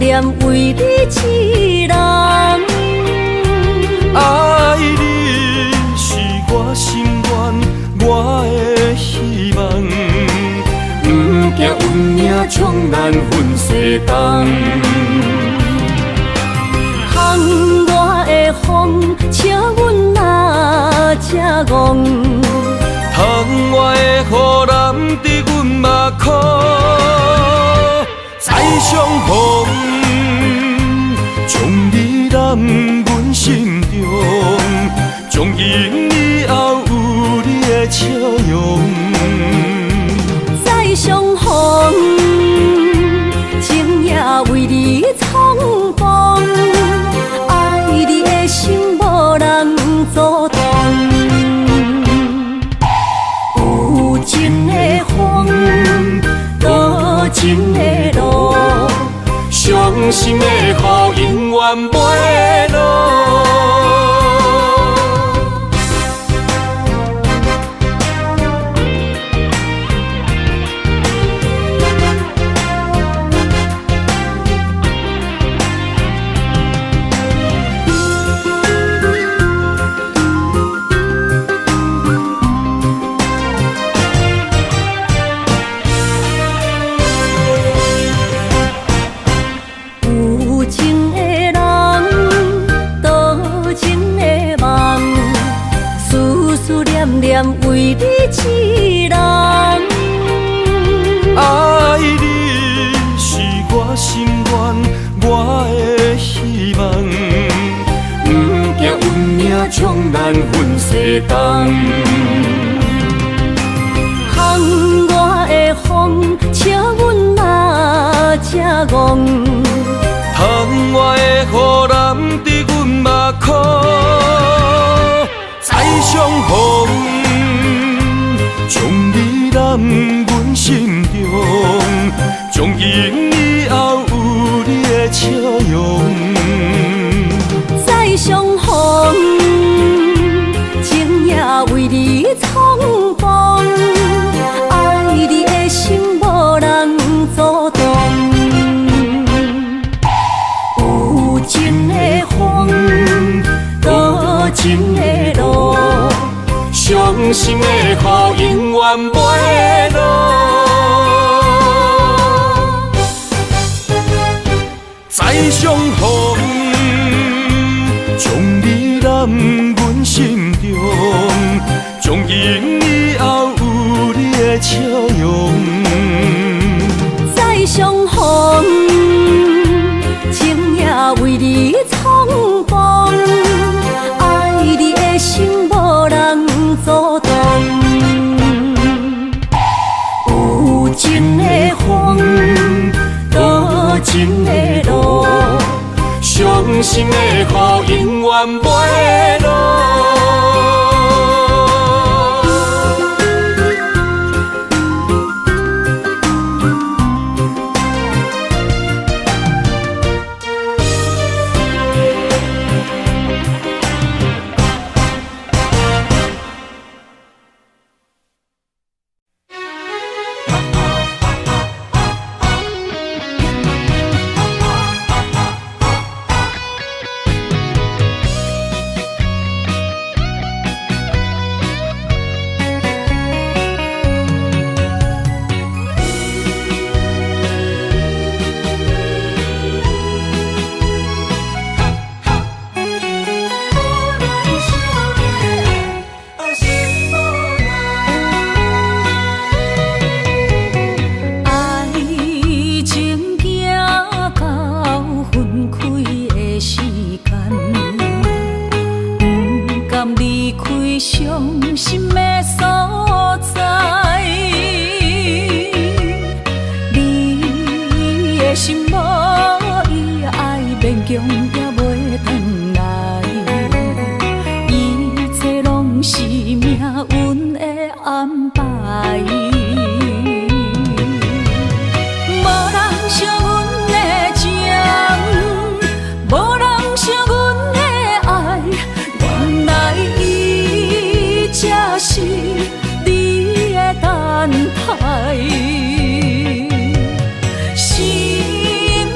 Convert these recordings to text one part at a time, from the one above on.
念为你一人。爱你是我心愿，我的希望。不惊运命冲咱分世东。风外的风，请阮哪只戆？窗外的雨淋伫阮目眶，再相逢，将你揽阮心中，从今以后有你的笑容。再相逢，情也为你苍茫，爱你的心无人阻挡。有情的风，多情的路，伤心的雨永远袂落。为你一人，爱你是我心愿，我的希望。不惊运命冲咱分世东。风外的风，请阮哪只戆？窗外的雨淋伫阮目眶，再相逢。将你揽阮心中，从今以后有你的笑容。再相逢，情也为你苍茫，爱你的心无人阻挡。有情的风，多情的路，伤心的雨永远袂落。再相逢，将你揽阮心中，从今以后有你的笑容。再相逢，情也为你苍茫，爱你的心无人阻挡。有情的风，多情的路，伤心的雨永远袂落。等待，心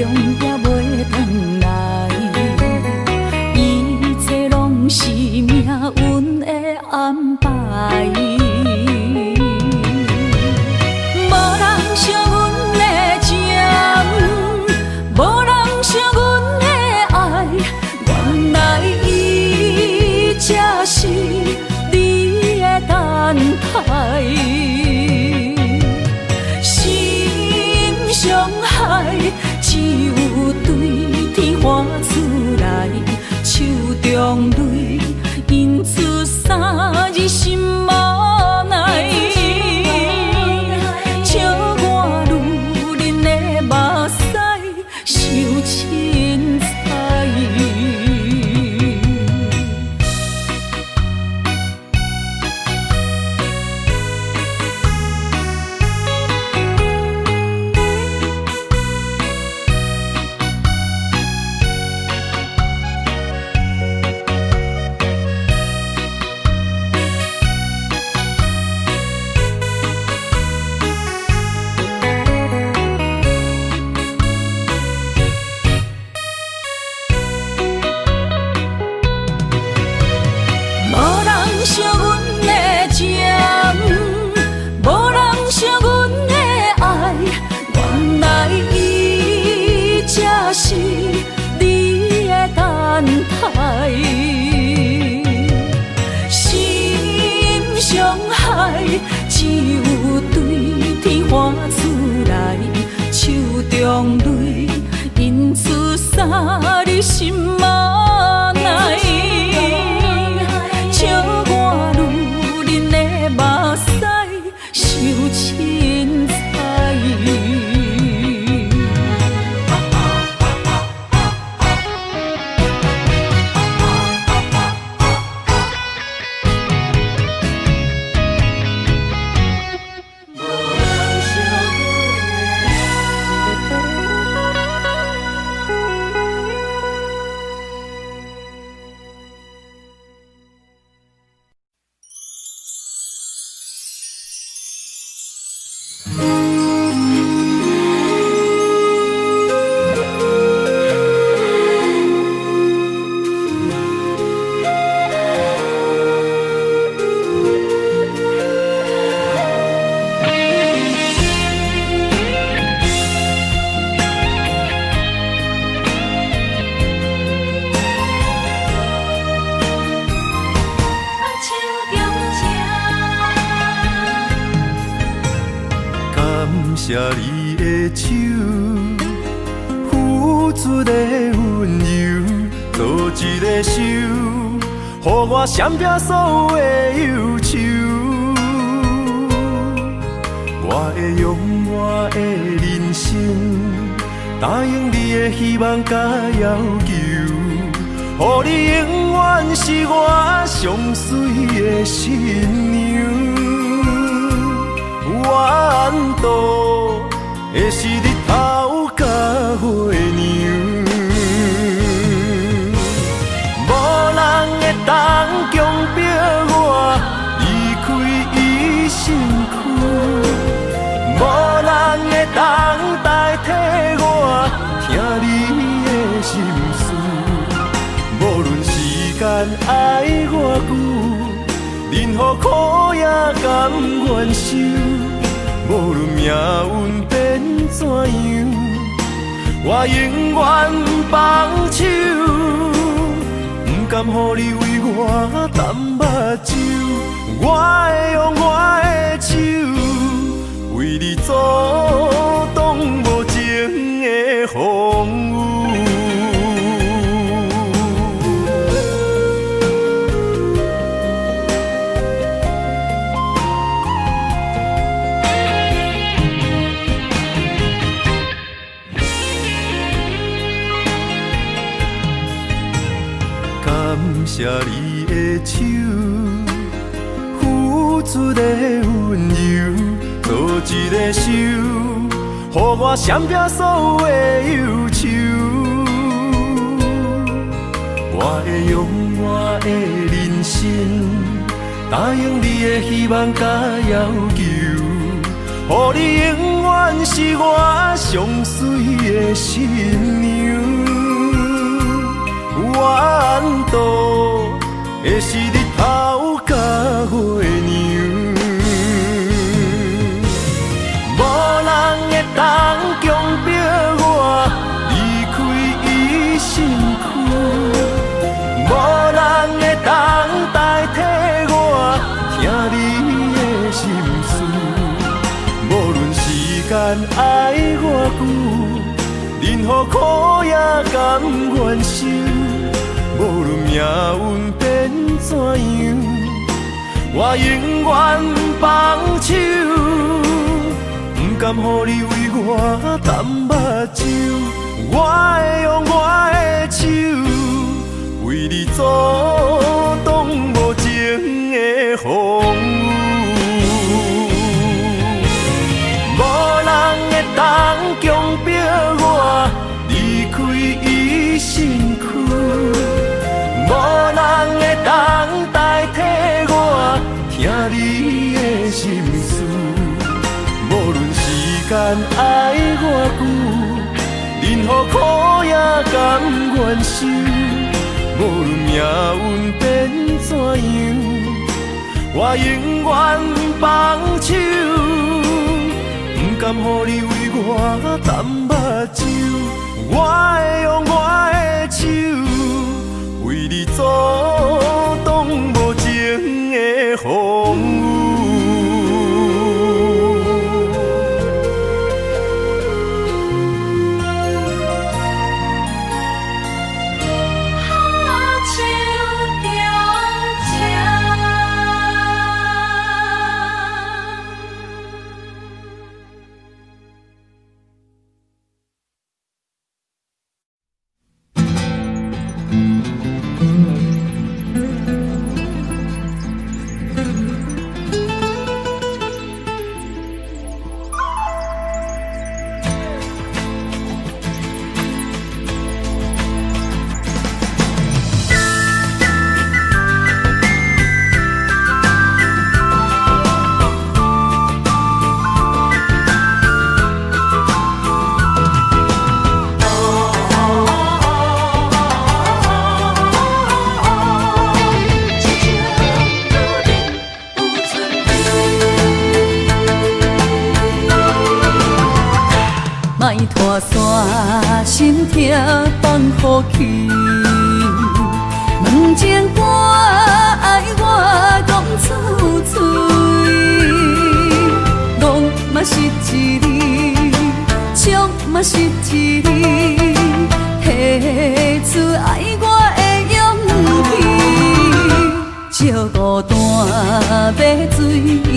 永也袂转来，一切拢是命运的安排。无人惜阮的情，无人惜阮的爱，原来伊才是你的等待。伤害只有对天花出来，手中泪因出三日心无奈，笑我女人的目屎受凊彩。惜阮的情，无人惜阮的爱，原来伊才是你的等待。心伤害只有对天花出来，手中泪因出三日心无奈。笑我女人的目屎受凊彩。谢你的手，付出的温柔，做一个手，予我闪避所有的忧愁。我会用我的人生，答应你的希望甲要求，予你永远是我上水的新娘。缘途会是日头甲月亮，无人会当强迫我离开伊身躯，无人会当代替我听你的心事。无论时间爱我久，任何苦也甘愿受。无论命运变怎样，我永远放手，不甘予你为我淡目睭。我会用我的手，为你阻挡无情的风雨。谢你的手，付出的温柔，做一个手，予我闪避所有的忧愁。我会用我的人生，答应你的希望甲要求，予你永远是我上水的新娘。缘投的是日头甲月亮，无人会当强迫我离开伊身躯，无人会当代替我听你的心事。无论时间爱偌久，任何苦也甘愿受。无论命运变怎样，我永远放手，不甘予你为我淡目睭。我会用我的手，为你阻挡无情的风雨。无人会当强迫我离开伊身躯，无人会当代替我听你的心事。无论时间爱偌久，任何苦也甘愿受。无论命运变怎样，我永远放手，不甘予你为我淡目睭。我会用我的手，为你阻挡无情的风雨。莫拖山心痛放予去，问情歌爱我讲出嘴，戆嘛是一字，唱嘛是一字，提出爱我的勇气，照孤单要水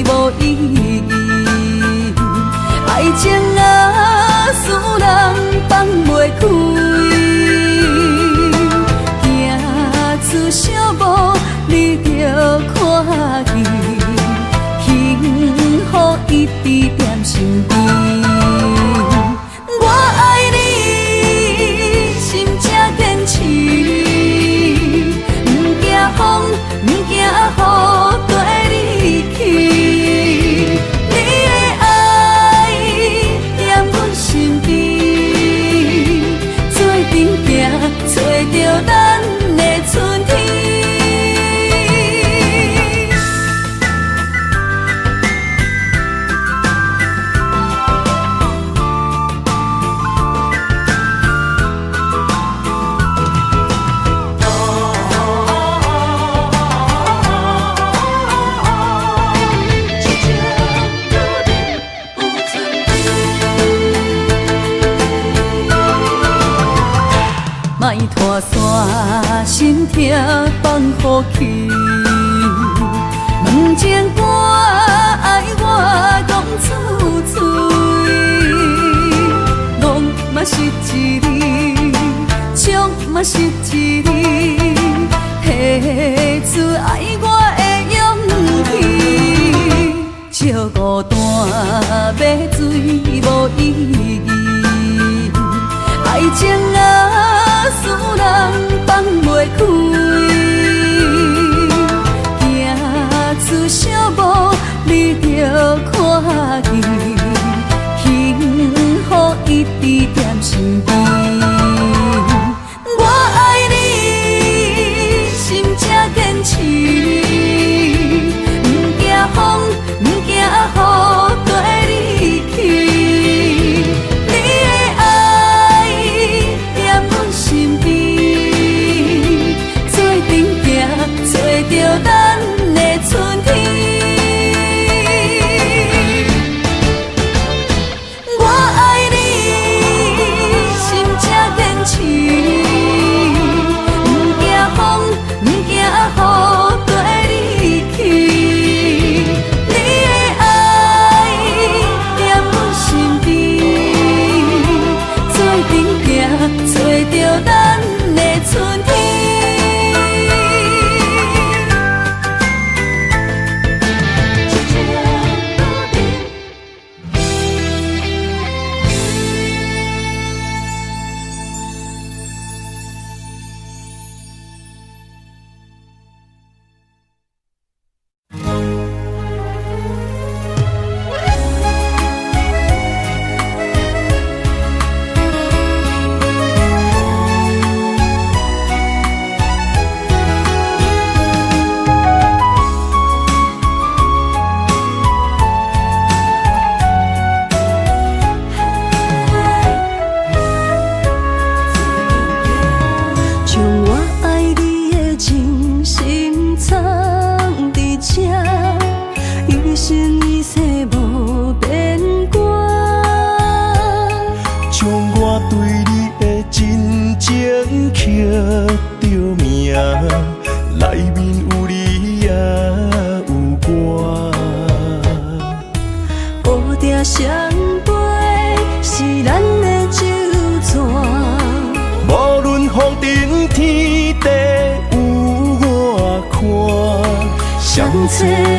无意义，爱情啊，使人放袂开，行出小步，你着看见，幸福一直踮身边。我爱你，心正坚持，不惊风，不惊雨，跟你去。找着咱的春天。莫拖山心痛放予去，问情歌爱我讲出嘴，戆嘛是一字，唱嘛是一字，提出爱我的勇气，照孤单要水无意义，爱情啊，使人放袂开，行出小步，你着看见。行，找着咱的春天。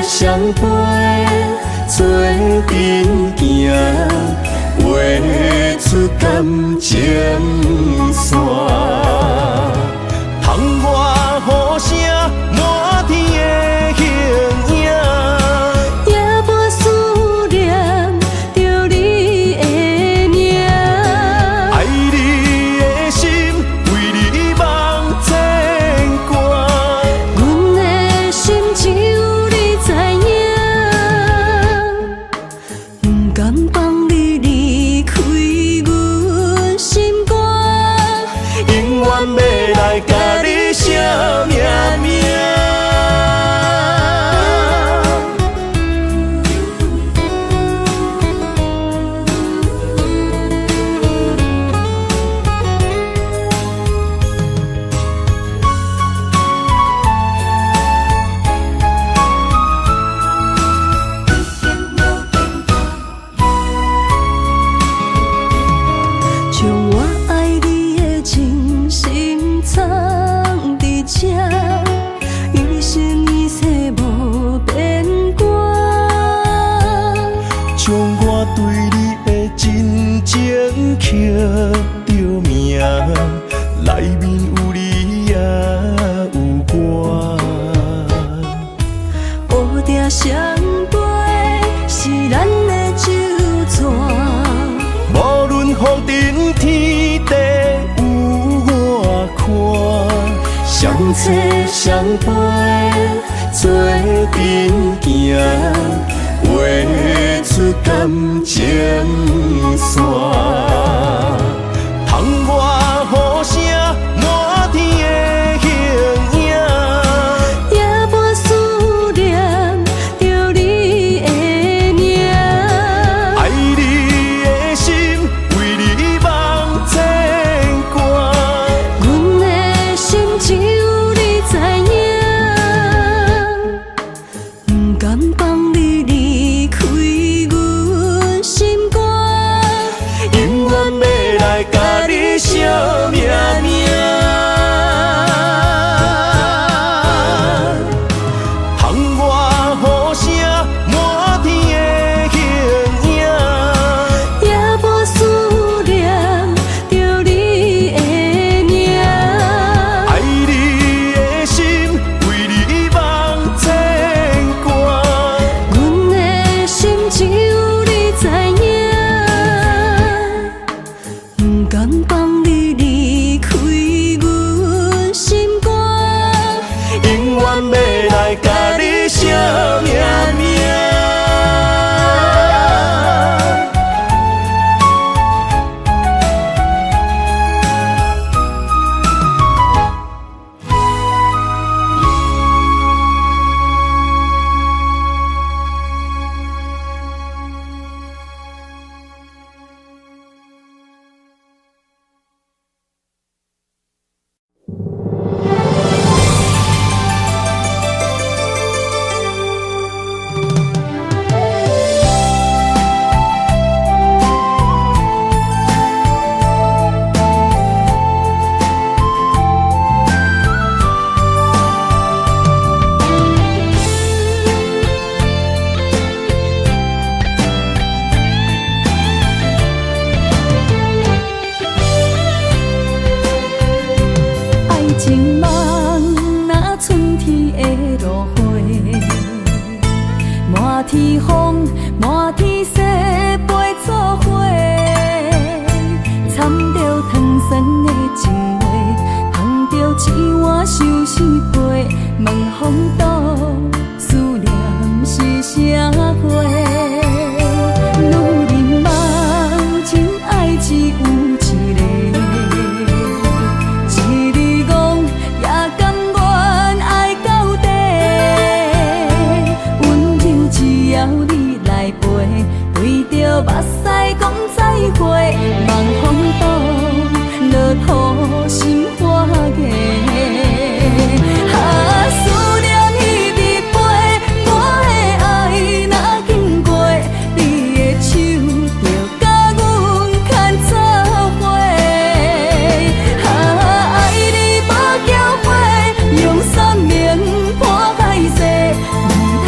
相陪做阵行，画出感情线。窗外雨声满天的形影，夜半思念着你的名。爱你的心为你梦牵挂，阮的心只有你知影。不甘放你离开阮心肝，永远要来甲你写命名。将我爱你的真心藏伫这，一生一世无变卦。将我对你的真情刻着名，内面有你也有我。乌蝶相陪是咱的酒泉，无论风尘天地有我看，相找相陪做阵行，画出感情线。窗外雨声满天的形影，夜半思念着你的名。爱你的心为你梦牵挂，阮的心只有你知影。不甘放你离开阮心肝，永远要来情梦若春天的落花，满天风，满天雪，陪作伙，掺着糖酸的情话，捧着一碗相思杯，问风度，思念是啥货？女人梦，真爱只有一个，一日戆也甘愿爱到底，温柔只要你来陪，对着目屎讲再会，望风度，落土心花芽。思念彼日飞，我的爱若经过，你的手就甲阮牵做伙。爱你无骄傲，用生命破海誓，唔通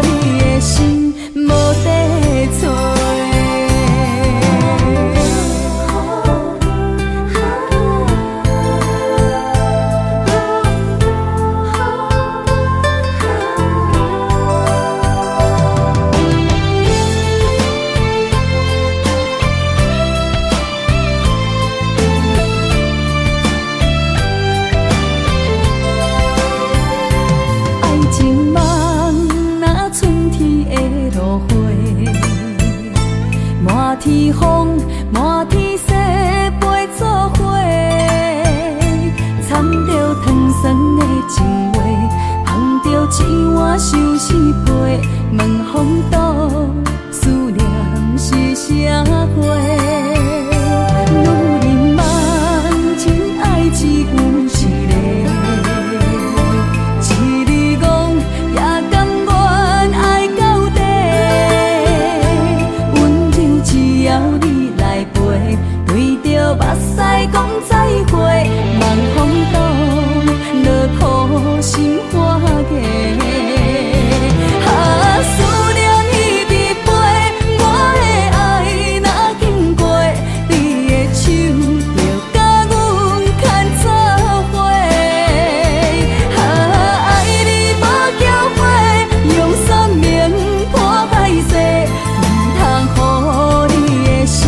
予你的心无地找。满天风，满天雪，陪作伙，掺着糖酸的情话，捧着一碗相思杯，问风度，思念是啥货？女人梦，真爱只有一个，一日戆也甘愿爱到底。只要你来陪，对着目屎讲再会，望风度，落土心花芽。思念彼日飞，我的爱若经过，你的手就甲阮牵做伙。爱你无骄傲，用生命破海誓，唔通予你的心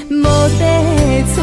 无地找。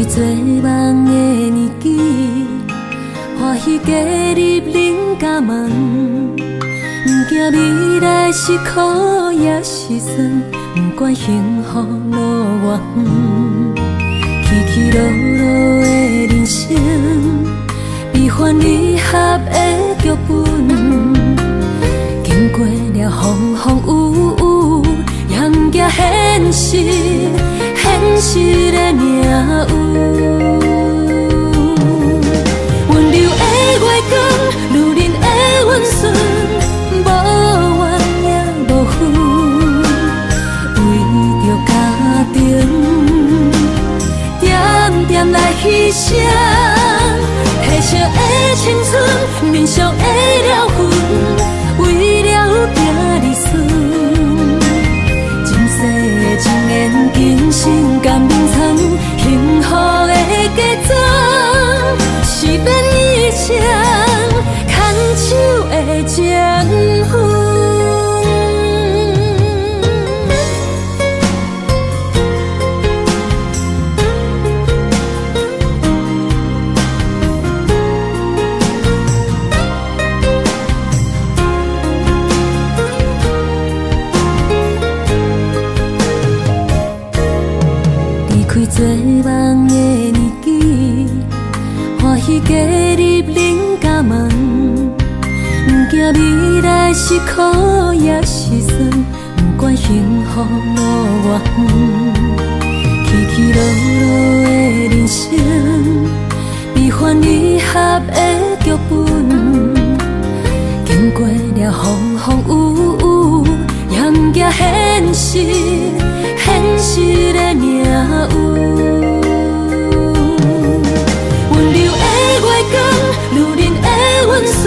做梦的年纪，欢喜加入恁家门，不惊未来是苦也是酸，不管幸福路偌远，起起落落的人生，悲欢离合的剧本。了风风雨雨，严行现实，现实的领有。温柔的月光，女人的温顺，无怨也无恨，为着家庭，点点来牺牲。褪色的青春，面上的了痕，为了拼儿孙。前世情缘，今生甘眠藏，幸福的家庄，是变一生牵手的情分。做梦的年纪，欢喜加入人家门，不惊未来是苦也是酸，不管幸福路偌远，起起落落的人生，悲欢离合的剧本，经过了风风雨雨，严行现实，现实的领有。温柔的月光，女人的温顺，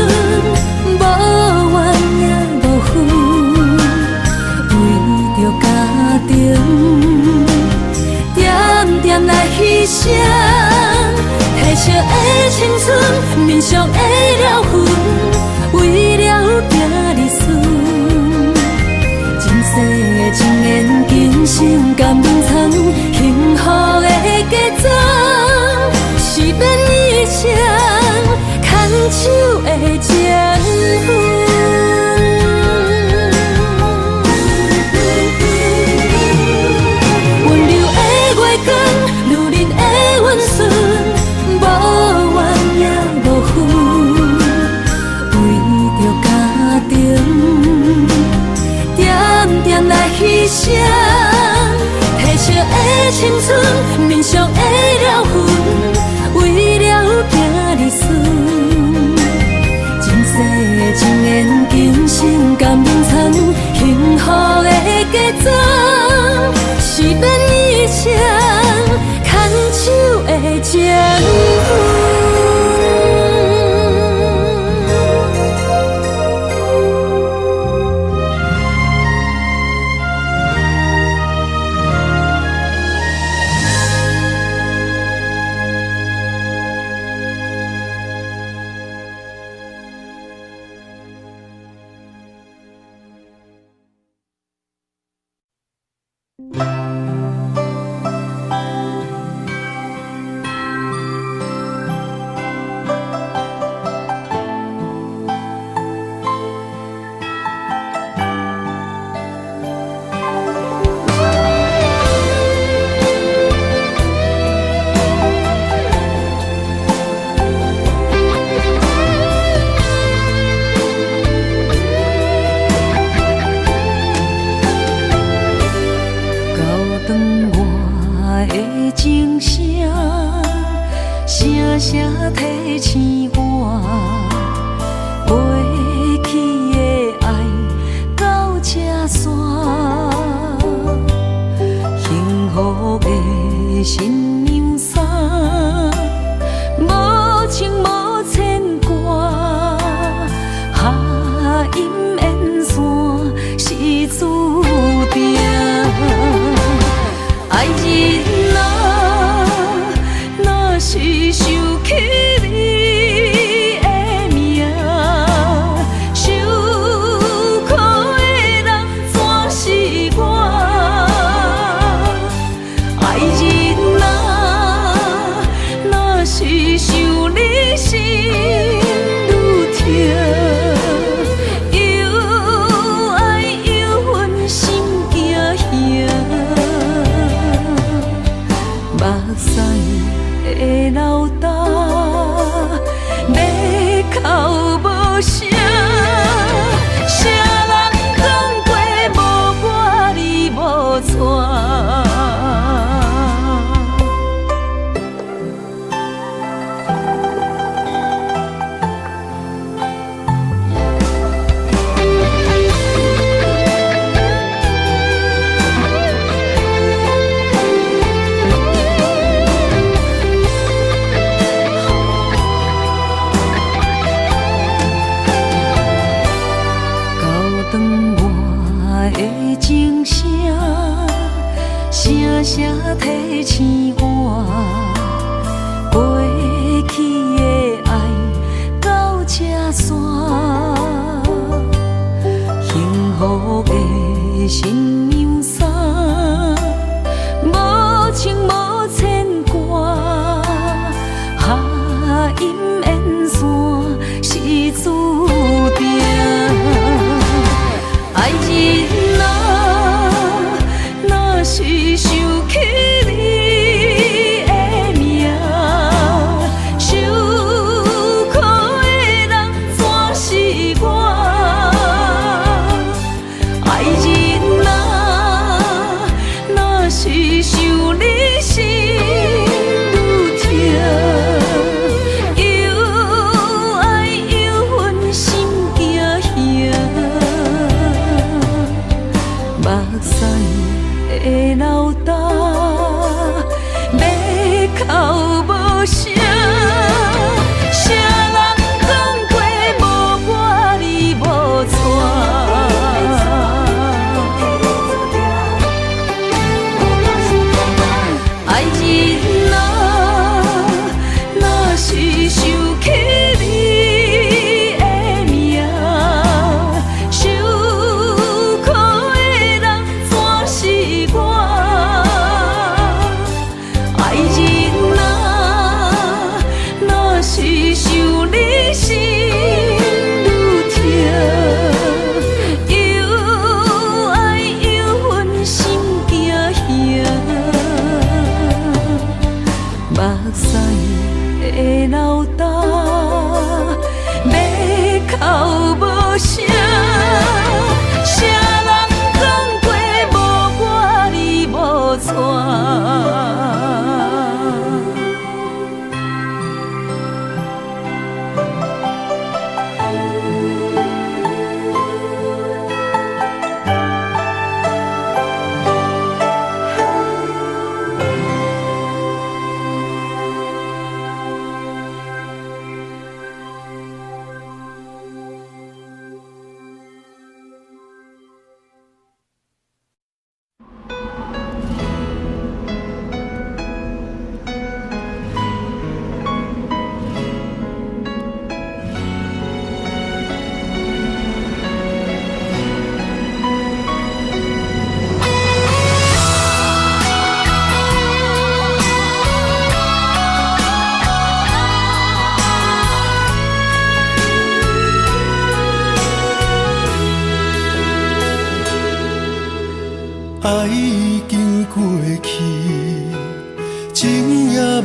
无怨也无恨，为着家庭，点点来牺牲。褪色的青春，面上的了痕，为了拼儿孙。前世的情缘，今生甘眠藏，幸福的家庄，是变一生牵手的情分。温柔的月光，女人的温顺，无怨也无恨，为着家庭，点点来牺牲。褪色的青春，面上的了痕，为了拼儿孙。前世的情缘，今生甘眠藏，幸福的家庄，是变一生牵手的情分。声，啥人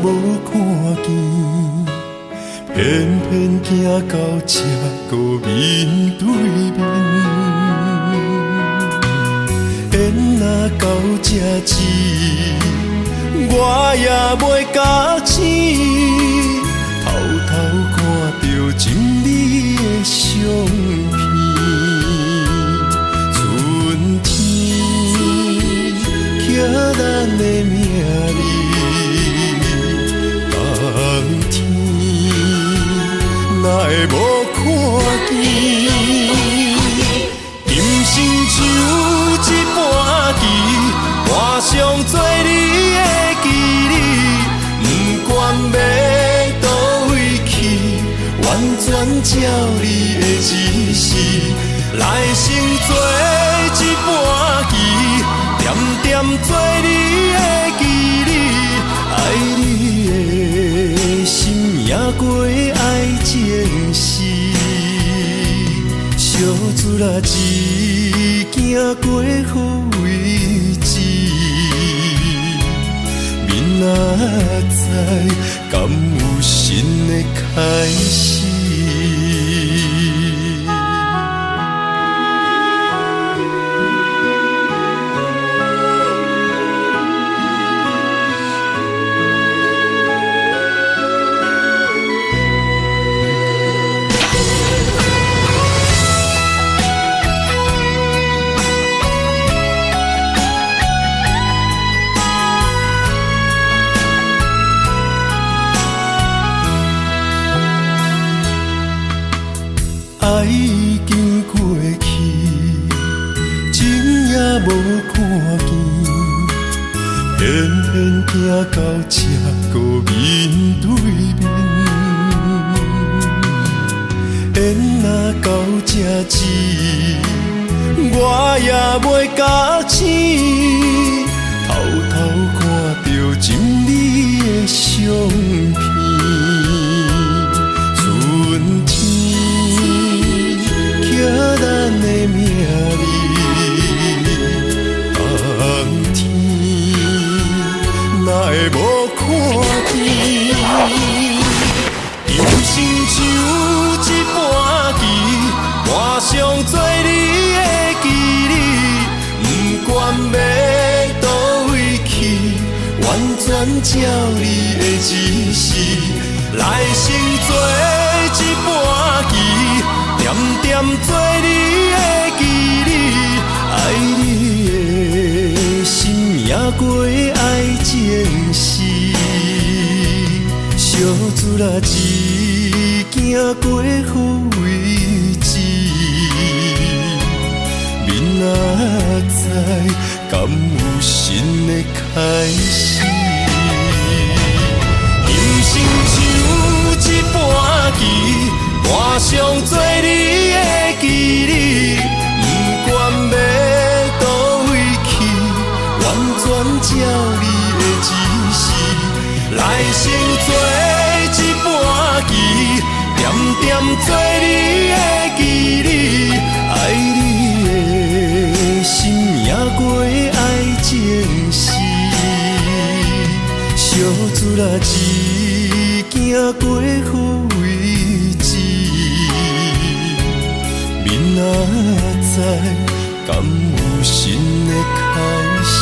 无看见，偏偏行到这个面对面。缘若到这时，我也袂假醒，偷偷看到真美的相片。春天刻咱的名字，冬天哪会无看见？今生像一盘棋，换上做你的记忆，不管要倒位去，完全照你的指示，来生做一盘棋，点点做你的记忆，爱你的心也过爱情诗。小船啊，一行过好位置，明仔载敢有新的开始？爱已经过去，情也无看见，偏偏行到这个面对面。缘若到这时，我也袂假醒，偷偷看到真美的相片。春天刻咱的名字，冬天哪会无看见？今生像一盘棋，换上做你的记忆，不管要倒位去，完全照你的指示，来生做一盘棋，点点做你的记忆，爱你的心也过爱情诗。小船啊，一行过好位置，明仔载敢有新的开始？人生像一盘棋，换上做你的记忆，不管要倒位去，完全照你的指示，来生做一盘棋，点点做你的记忆，爱你的心也过爱情诗。小船啊，一行过好位置，明仔载敢有新的开始？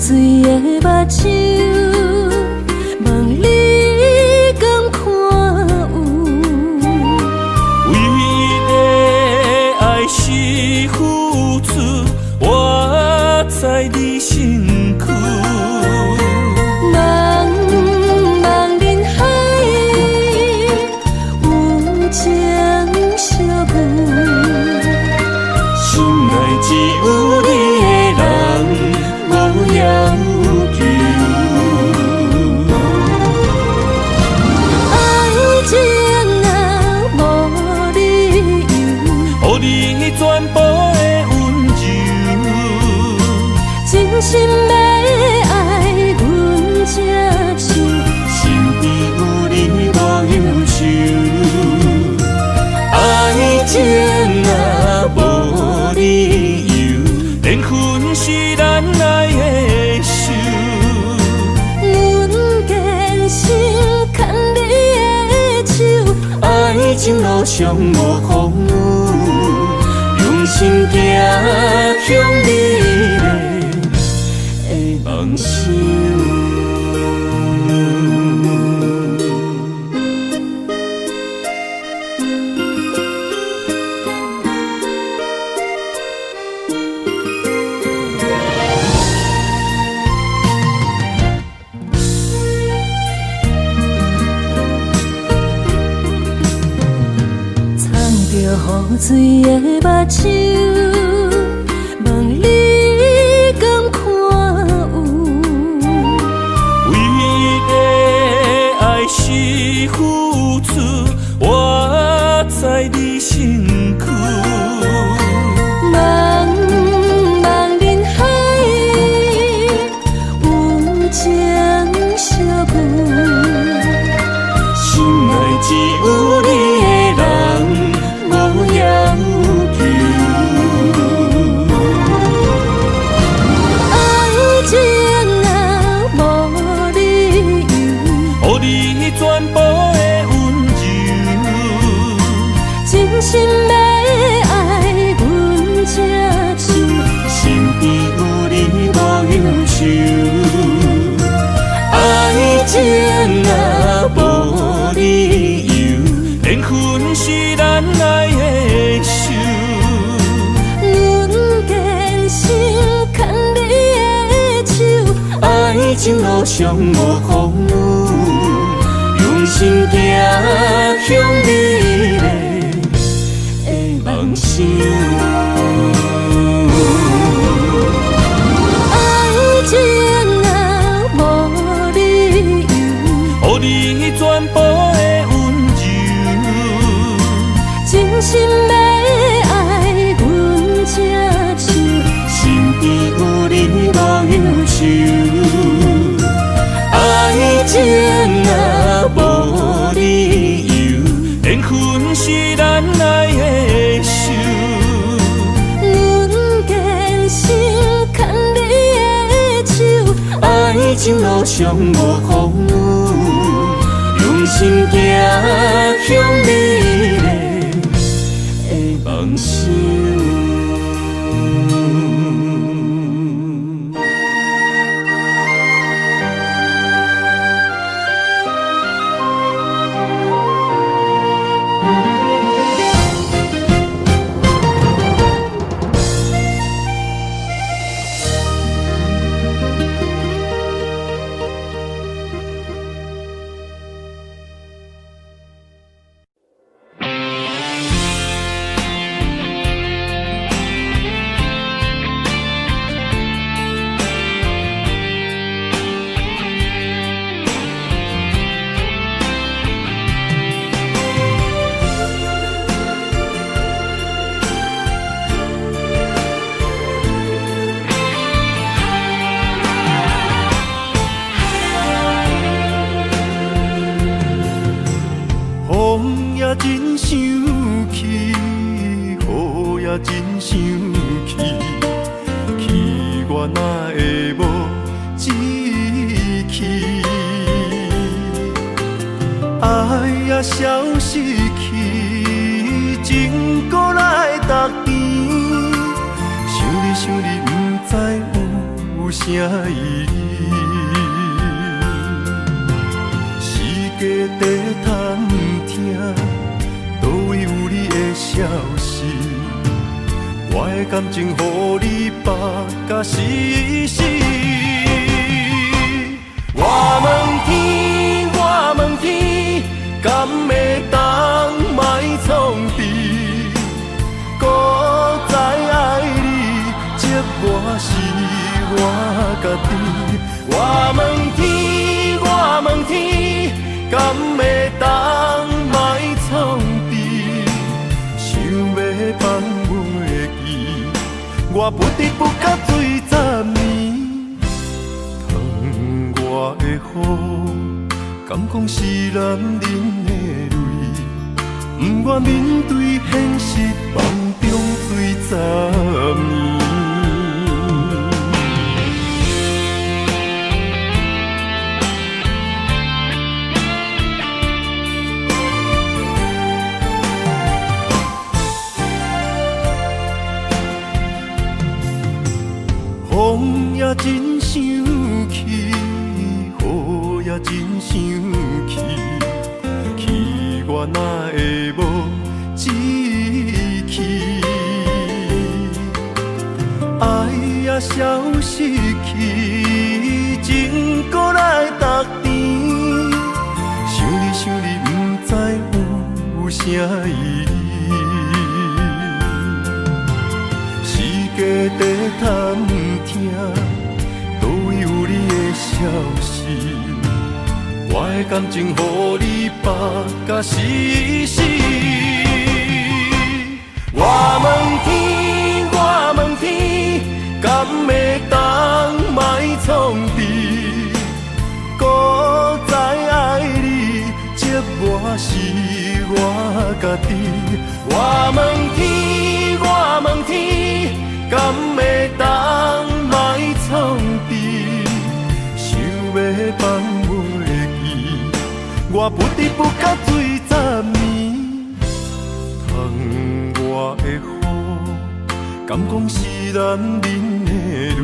水的目睭，问你你全部的温柔。真心要爱阮才受，身边有你无忧愁，爱情若无理由，连分是咱爱的手。阮坚信牵你的手，爱情路上无风雨，用心行向美丽的梦想。雨水的目睭，问你敢看有？为的爱是付出，我在你身躯。茫茫人海，有情相伴，心内只有你的人。无要求，爱情若无理由，予你全部的温柔。真心要爱阮才受，身边有你无忧愁，爱情若无理由，缘分是咱爱的手。阮坚信牵你的手，爱情路上无风雨，用心行向美丽的梦想。爱情若无理由，予你全部的温柔。真心要爱阮才受，身边有你无忧愁，爱情若无理由，缘分是咱爱的手。阮坚信牵你的手，爱情路上无风雨，用心行向美丽的梦想。风也真生气，雨也真生气，气我哪会无志气？爱也消失去，情搁来逐甜。想你，不知有啥意义。世界地通听，倒位有你的消息？我的感情，予你绑甲死死。我问天，我问天，敢会当莫创治？搁再爱你，责我是我家己。我问天，我问天，敢会当莫创治？想要放袂记，我不得不甲水10年。窗外的雨，敢讲是男人的泪，不愿面对现实，梦中水10年。风也真生气，雨也真生气，气我哪会无志气？爱也消失去，情搁来逐甜。想你，不知有啥意义。世界在探听，倒位有你的消息？我的感情，予你绑甲死死。我问天，敢会当莫创治？搁再爱你，折磨是我家己。我问天，敢会当莫创治？想要放袂记，我不得不甲水10年。窗外的雨，敢讲是男人的泪，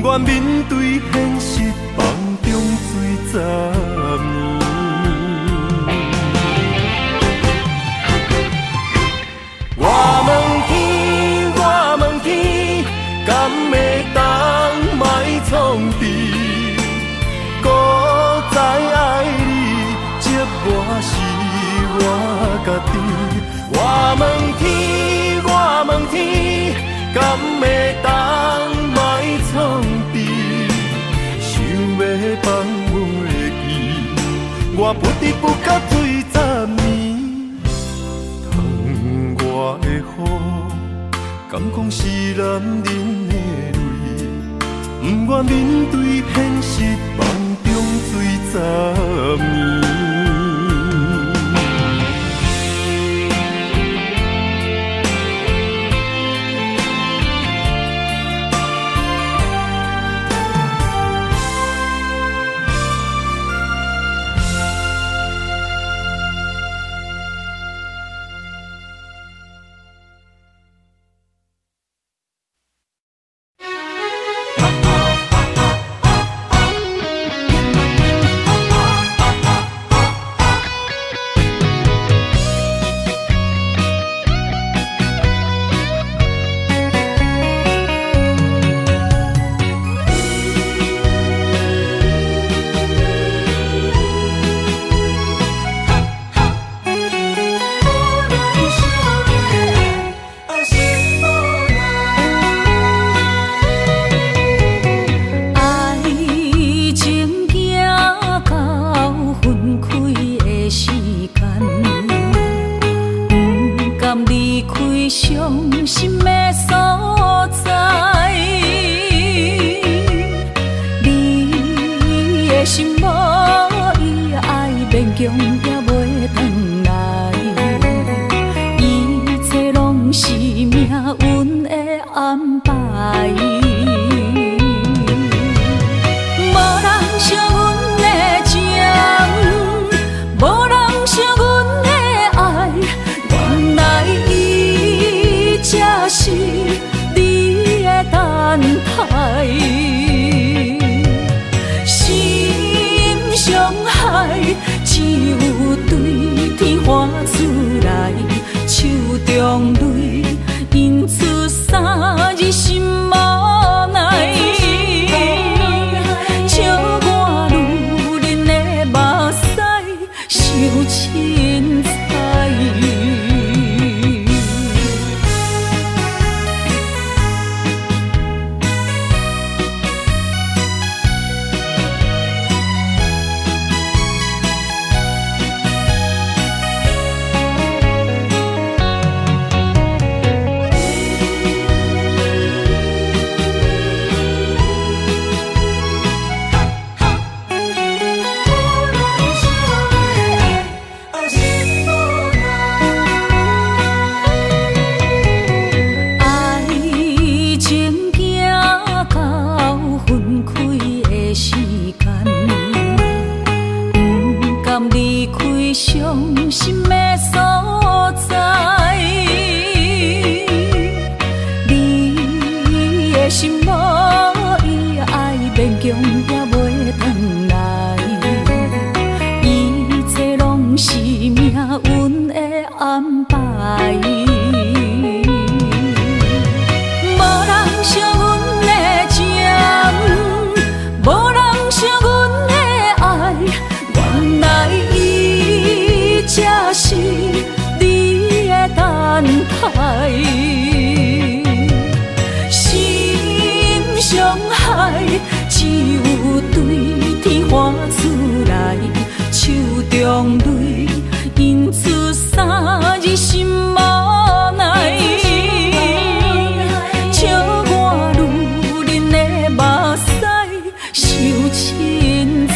不愿面对现实，梦中水10年。我问天，敢会当莫创治？搁再爱你，折磨是我家己。我问天，敢会当莫创治？想要放袂记，我不得不甲水10年。窗外的雨，敢讲是男人的泪，不愿面对现实，梦中水10年。中泪，因此3日花厝内，手中泪印出三字心无奈。笑我女人的目屎受凊彩。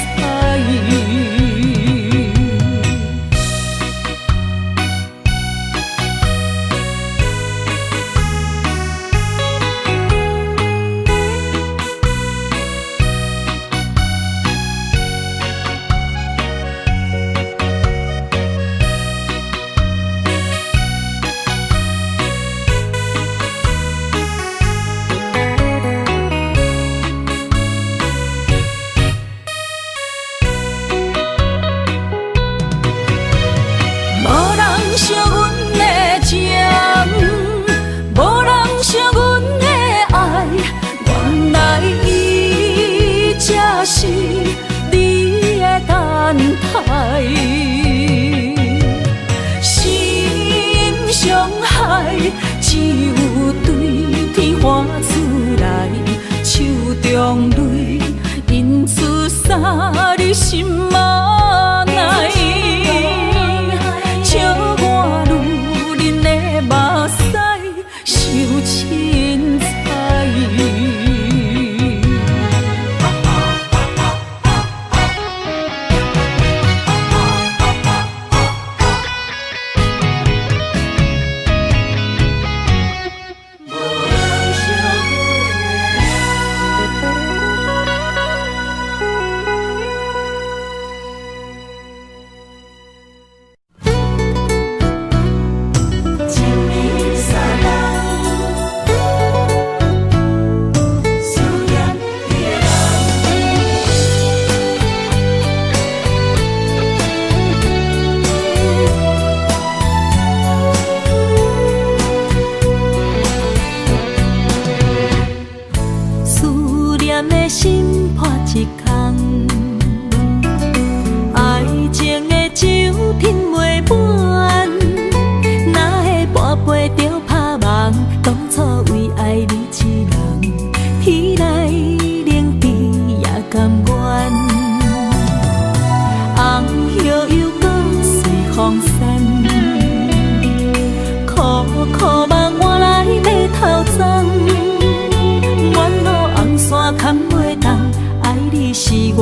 是你的等待，心伤害，只有对天花厝内，手中泪印出三字心无奈。笑我女人的目屎受凊彩。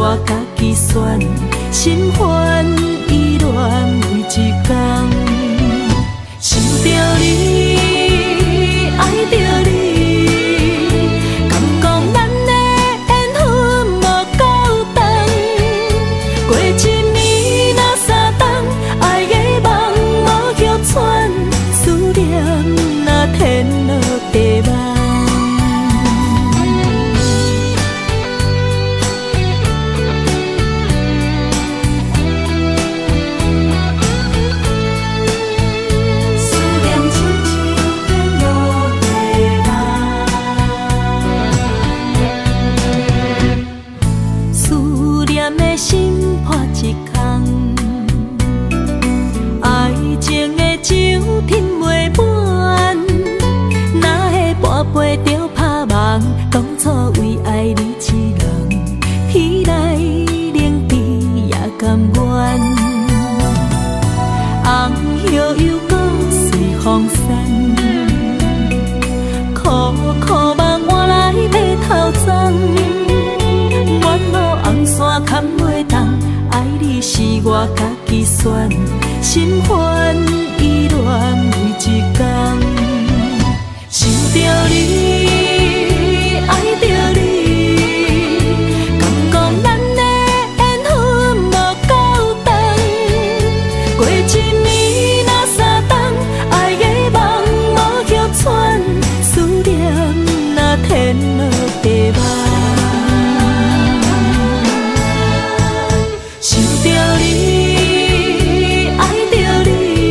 我家己选，心烦意乱为一天，想着你，爱着你，敢讲咱的缘分无够长？过一年若三冬，爱的梦无叫喘，思念若天落地网。当初为爱你一人，彼来冷比也甘愿。红叶又搁随风散，苦苦梦换来马头鬃。远路红线牵袂动，爱你是我家己选，心烦意乱为一天，想着你，爱着你，敢讲咱的缘分无够长？过一年若三冬，爱的梦无叫喘，思念若天落地网。想着你，爱着你。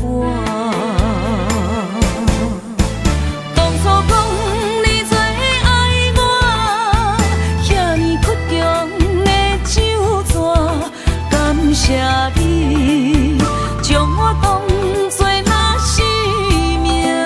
我。当初讲你最爱我，遐尼苦中的酒泉，感谢你将我当作那生命。不管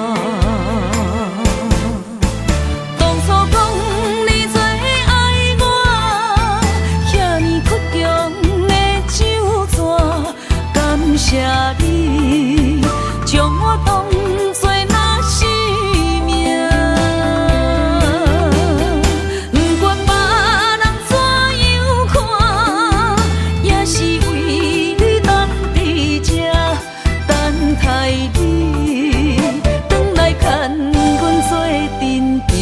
别人怎样看，也是为你当伫这等待你，转来牵阮做阵行。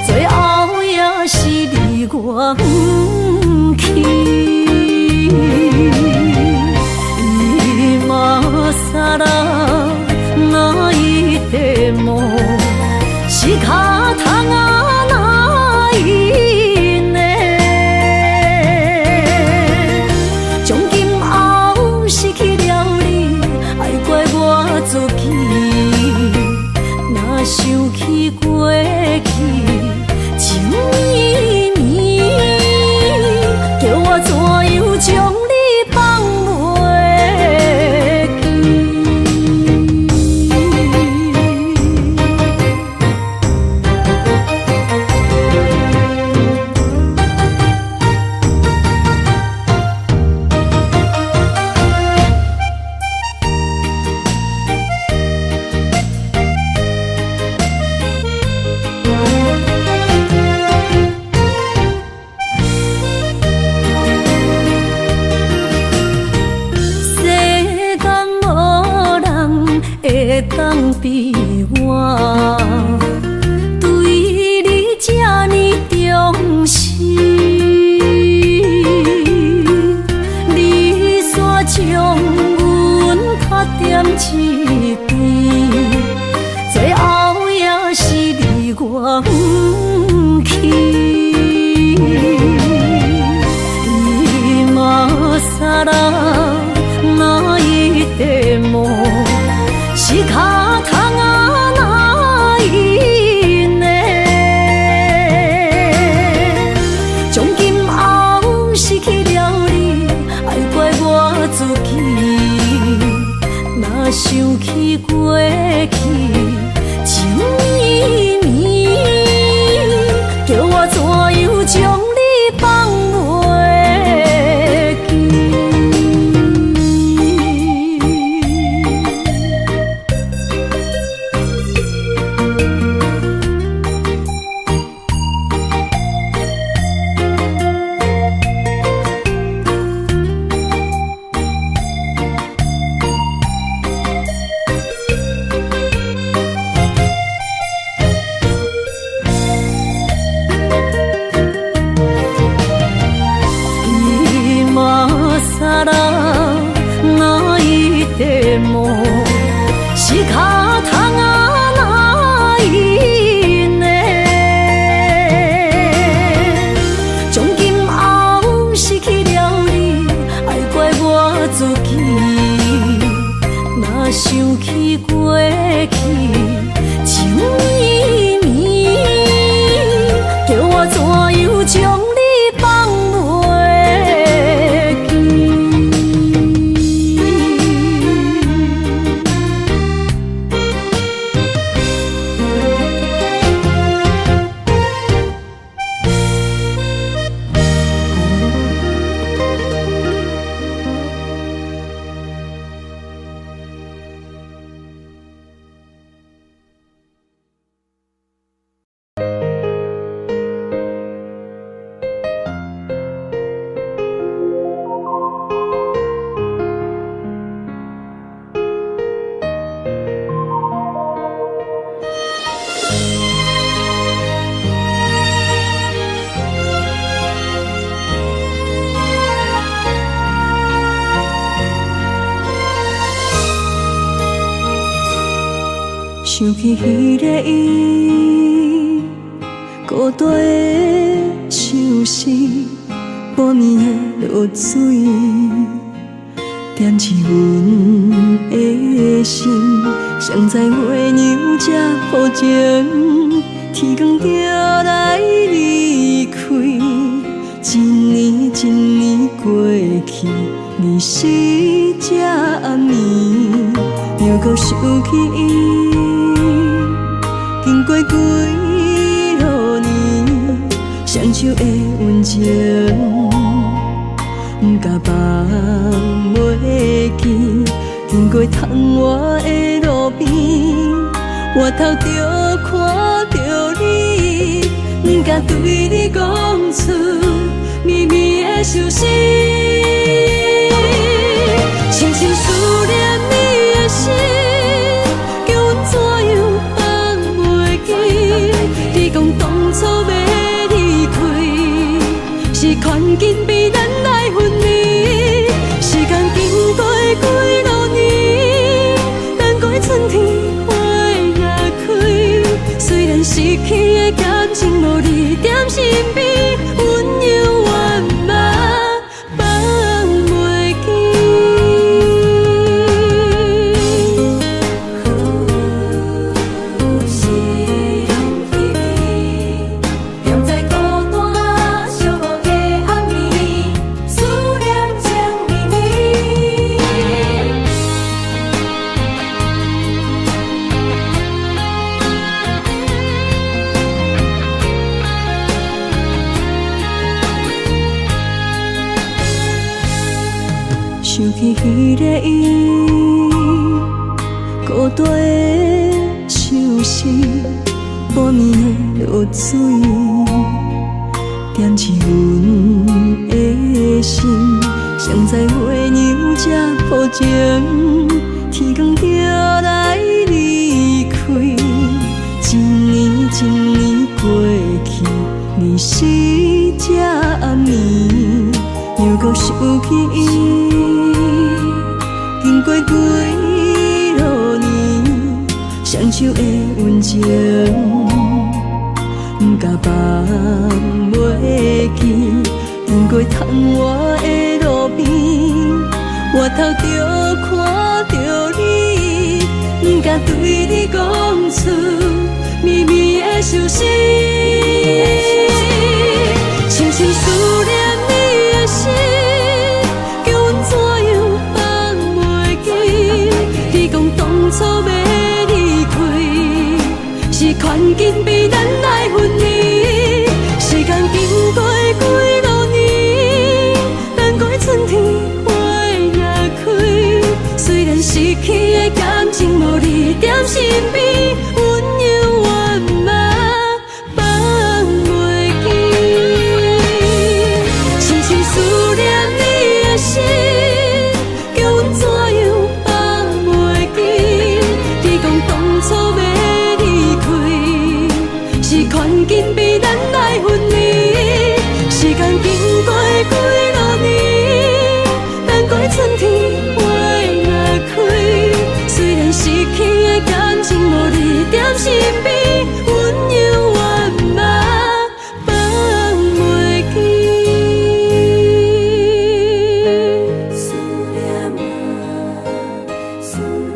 怎样将你放袂记？比我对你这呢重视，你煞将阮拍点一边，最后也是你我不去。伊嘛傻啦，哪一块毛是脚痛啊？哪一呢？从今后失去了你，爱怪我自己。若想起过去情绵绵，叫我怎样将你放袂记？傻啦，哪一块毛是脚痛啊？哪一呢？从今后失去了你，爱怪我自己。若想起过去情绵绵，叫我怎样将你放袂记？想起彼个伊，孤单的相思，半暝的落水，点起阮的心。谁知月娘这抱情，天光就来离开。一年一年过去，你是这暗暝，又搁想起伊。经过几落年，双手的温情，不敢放袂记。经过窗外的路边，我头就看到你，不敢对你讲出秘密的相思，深深思念你的心，叫阮怎样放袂记？你讲当初要离开，是看紧比咱来分离。时间经过几落年，等过春天花也开。虽然失去的感情无你踮身边，阮永远嘛放袂想起彼个伊，孤单的相思，半暝的落水，点起阮的心。谁知月娘这抱情，天光就来离手的温情，不甲放袂记。经过窗外的路边，我头着看着你，不敢对你讲出绵绵的相思。深深思念你的心，叫阮怎样放袂记？你讲当初要离开，是权紧比咱来分离。时间经过几多年，等待春天花若开。虽然失去的感情无你踮身边，阮永远嘛放袂记。深深思念你的心，叫阮怎样放袂记？你讲当初要离开，是权紧比咱来分离。时间经过几多年，等待春天花若开。虽然失去的感情无你踮身边，阮永远嘛放袂记。思念啊，思念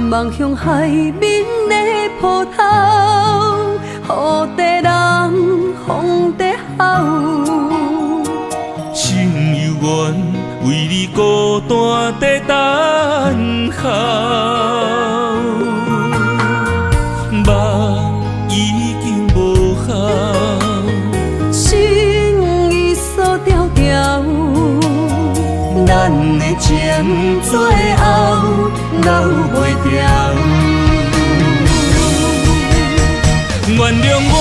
望向海面的波涛，雨地人，风地吼。心犹原为你孤单在等候，梦已经无效，心已锁条条。咱的情最后留袂掉。原谅我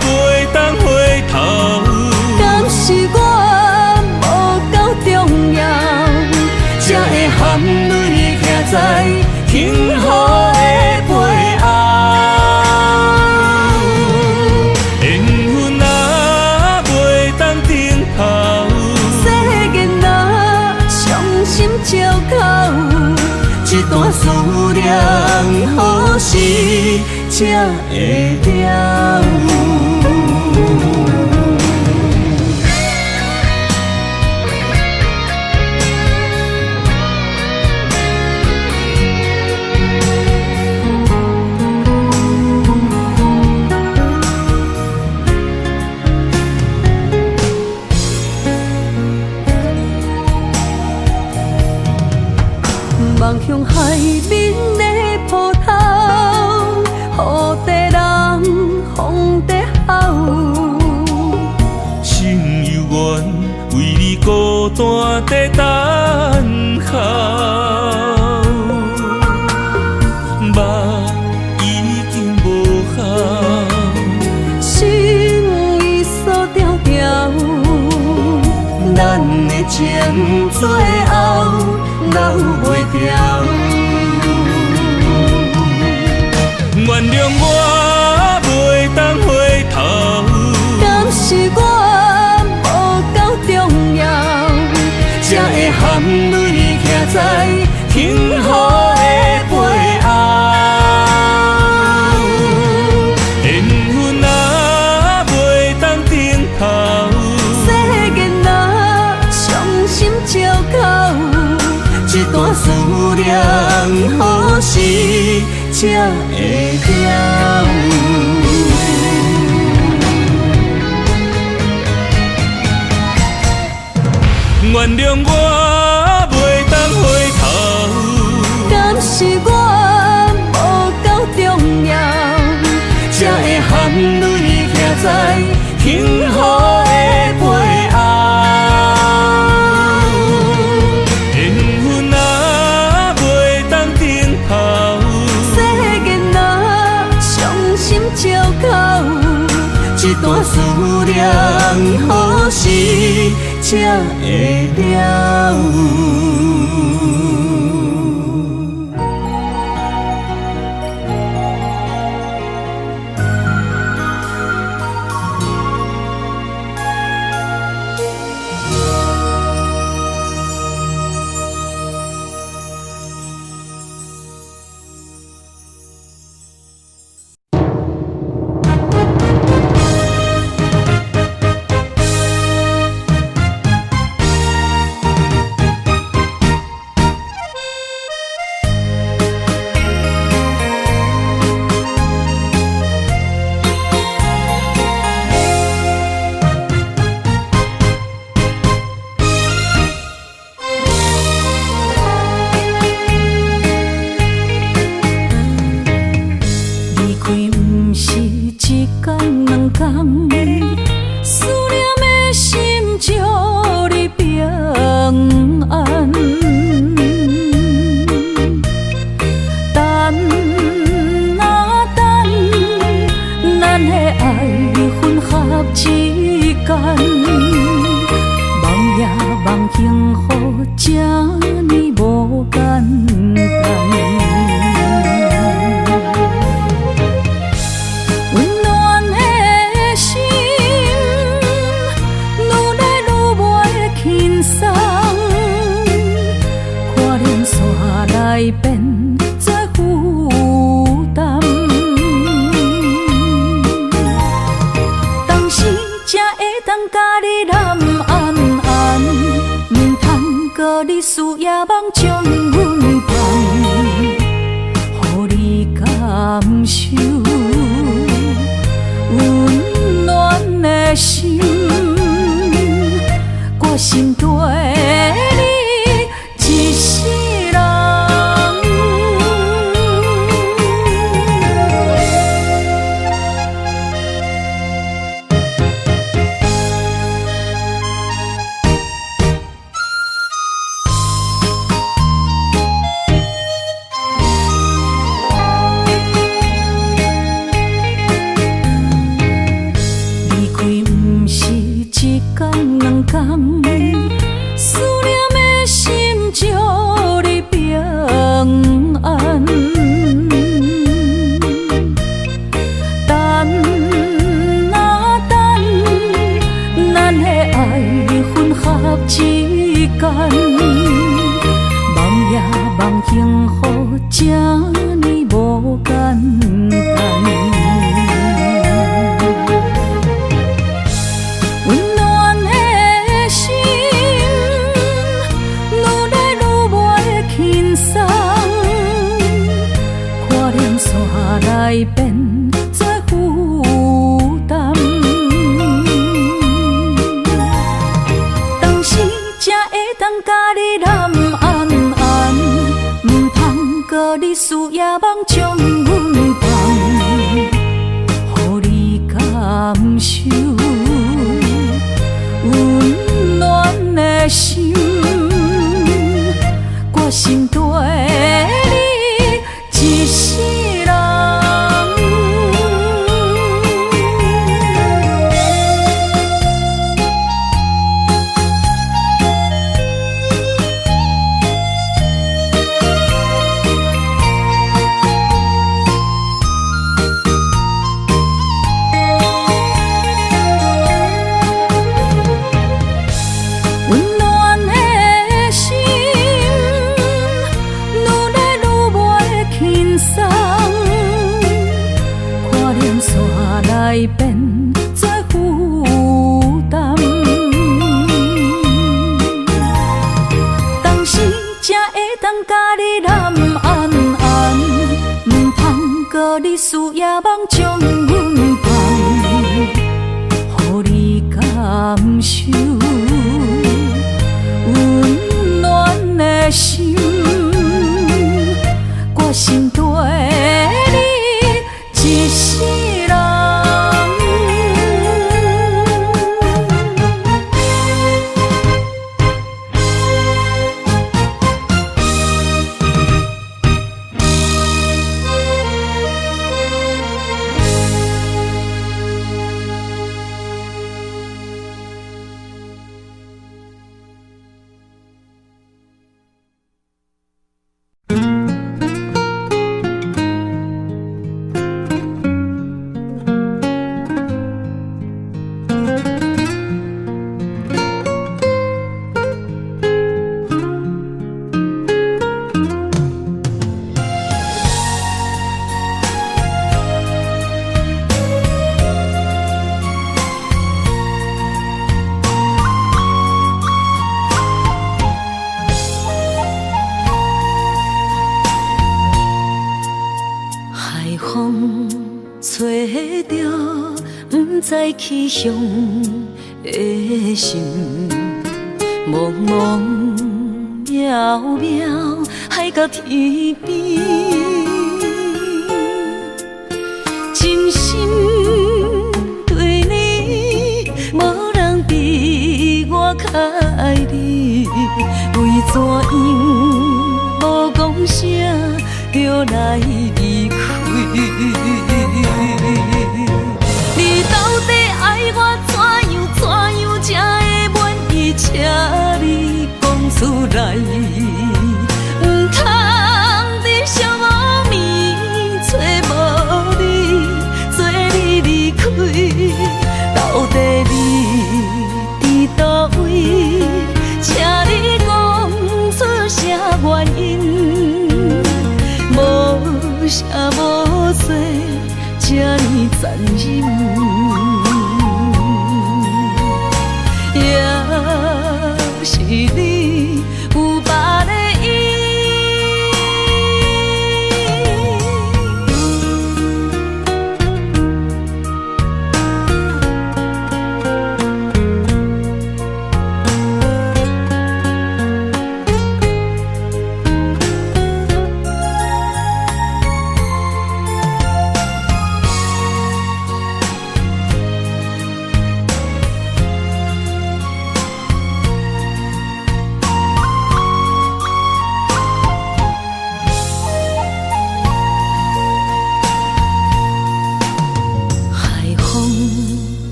袂当回头，敢是我无够重要，才会含泪徛在幸福的背后。缘分若袂当等候，世间若伤心借口，一段思念何时才会了？望向海面的波涛，雨地人，风地吼。心犹原为你孤单在等候，梦已经无效，心已锁条条。咱的情最后留袂掉。原谅我袂当回头，敢是我无够重要，才会含泪徛在幸福的背后。缘分若袂当等候，世间若伤心借口，一段思量，何时才会了？原谅我袂当回头，敢是我无够重要，才会含泪徛在幸福的背后？缘分啊袂当等候，世间啊伤心借口，一段思念何时才会了？甲你揽安安，唔通搁日思夜梦将阮放，予你感受温暖的心，决心跟你一世人。在起向的心，茫茫渺渺，海到天边，真心对你，无人比我较爱你。为怎样无讲声就来离开？你到底爱我怎样才会满意？请你讲出来，唔通在寂无眠找无你，做你离开。到底你伫倒位？请你讲出啥原因？无啥无做。这呢残忍，也是你有别的意。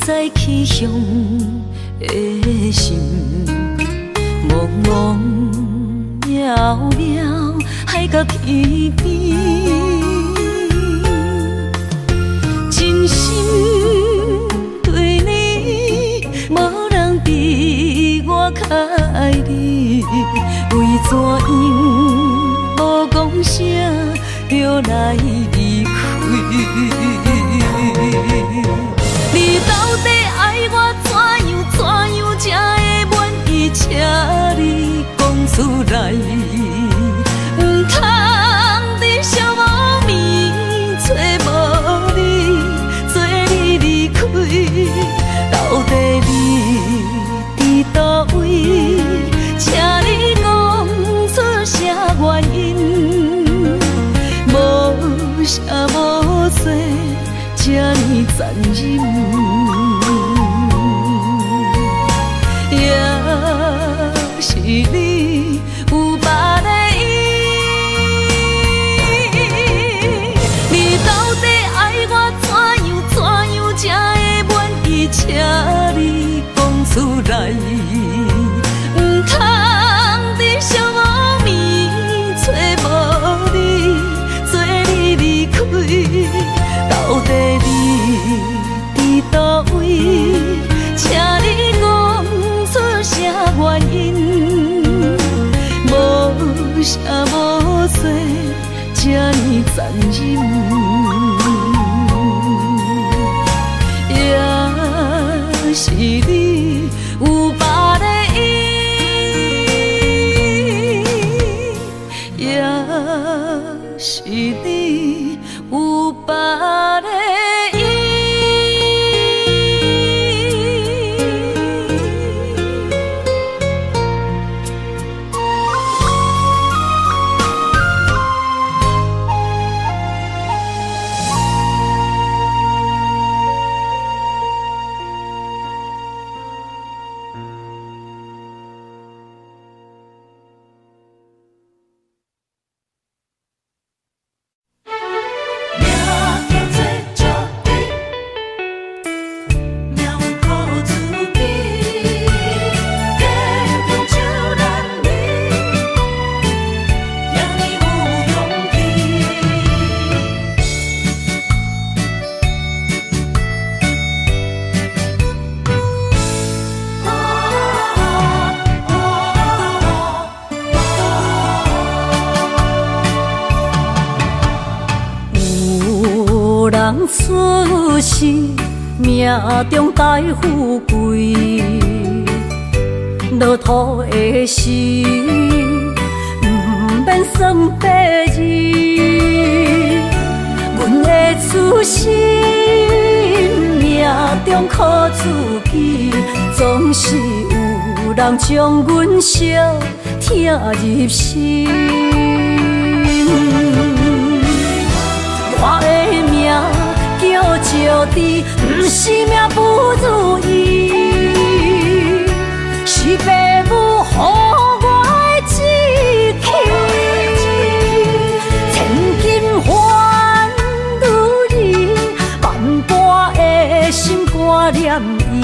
在起向的心，茫茫渺渺，海到天边，真心对你，无人比我较爱你。为怎样无讲声就来离开？你到底爱我怎样才会满意？请你讲出来，唔通在寂无眠找无你，做你离开。到底你伫倒位？请你讲出啥原因？无啥无做。这呢残忍，也是你有别的意。你到底爱我怎样才会满意？请你讲出来，唔通在寂无眠找无你，做你离开。到底你伫倒位？请你讲出啥原因？无啥无做，这呢残忍，也是你有别的意。人出世，命中带富贵，落土的时，不免算白字。阮的出身，命中靠自己，总是有人将阮惜听入心。我的命叫石地，不是命不如意，是父母予我的志气。千金换如意，万般的心挂念伊。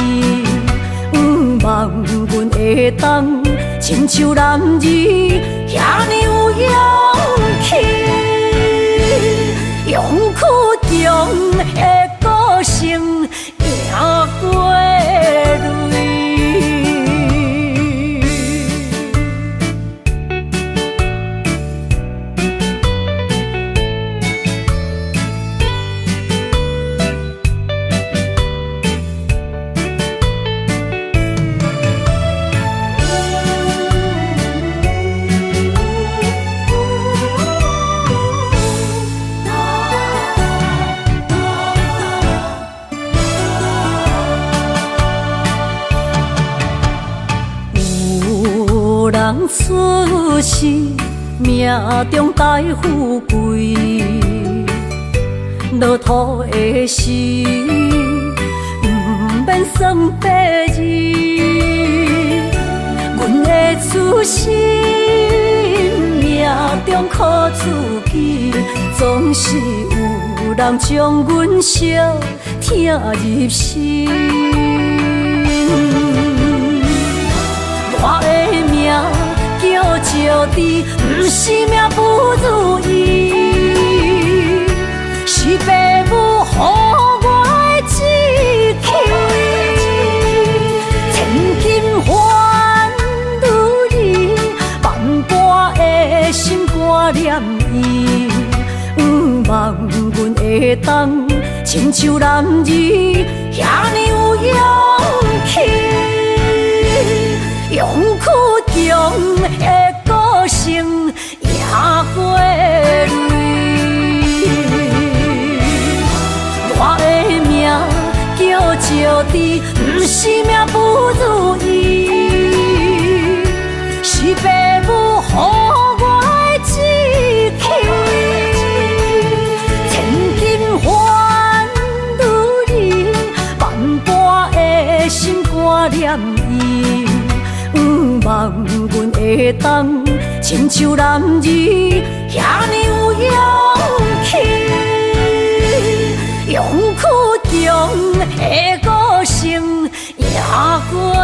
望阮会当亲像男儿遐尼有勇气。勇气中的个性，赢过泪。人出世，命中带富贵，落土的时，不免算白字。阮的出身，命中靠自己，总是有人将阮惜听入心。我的命叫石地，不是命不如意，是父母予我的志气。千金换如意，万般的心挂念伊。望阮会当亲像男儿遐尼有勇气。勇气中的个性，赢过泪。我的命叫石地，不是命不如意，是父母予我的志气。千金换如意，万般的心挂念伊。望阮会当亲像男儿遐尼有勇气，勇气中的个性赢过泪。